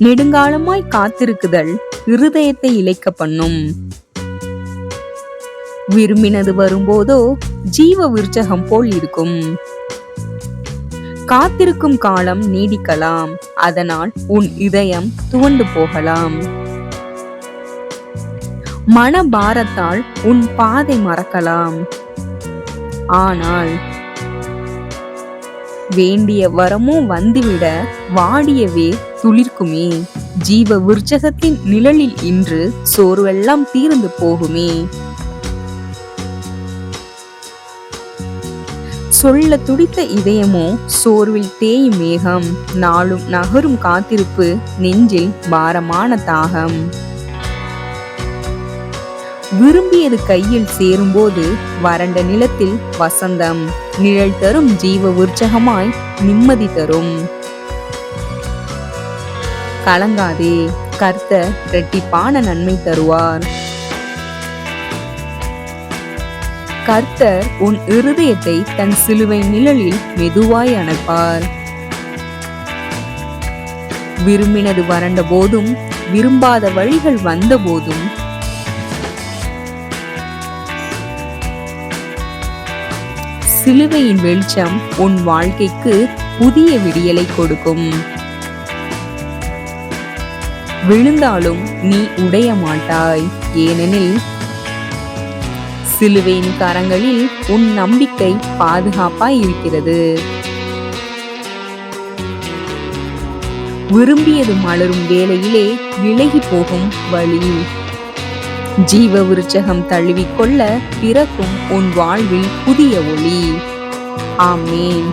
நெடுங்காலமாய் காத்திருக்குதல் இருதயத்தை இளைக்க பண்ணும். விரும்பினது வரும்போதோ ஜீவ விருட்சகம் போல் இருக்கும். காத்திருக்கும் காலம் நீடிக்கலாம், அதனால் உன் இதயம் துவண்டு போகலாம். மனபாரத்தால் உன் பாதை மறக்கலாம், ஆனால் வேண்டிய வரமும் வந்துவிட வாடிய வேர் துளிர்க்குமே. ஜீவ விருட்சகத்தின் நிழலில் இன்று சோர்வெல்லாம் தீர்ந்து போகுமே. சொல்ல துடித்த இதயமோ சோர்வில் தேயும் மேகம். நாளும் நகரும் காத்திருப்பு நெஞ்சில் பாரமான தாகம். விரும்பியது கையில் சேரும்போது வறண்ட நிலத்தில் வசந்தம். நிழல் தரும் ஜீவ விருட்சகமாய் நிம்மதி தரும். கலங்காதே, கர்த்தர் இரட்டிப்பான நன்மை தருவார். கர்த்தர் உன் இருதயத்தை தன் சிலுவை நிழலில் மெதுவாய் அணைப்பார். விரும்பினது வறண்ட போதும், விரும்பாத வழிகள் வந்த போதும், சிலுவையின் வெளிச்சம் உன் வாழ்க்கைக்கு புதிய விடியலை கொடுக்கும். விழுந்தாலும் நீ உடைய மாட்டாய், ஏனெனில் சிலுவையின் கரங்களில் உன் நம்பிக்கை பாதுகாப்பாய் இருக்கிறது. விரும்பியது மலரும் வேளையிலே விலகி போகும் வழி. ஜீவ விருட்சகம் தழுவிக்கொள்ள பிறக்கும் உன் வாழ்வில் புதிய ஒளி. ஆமேன்.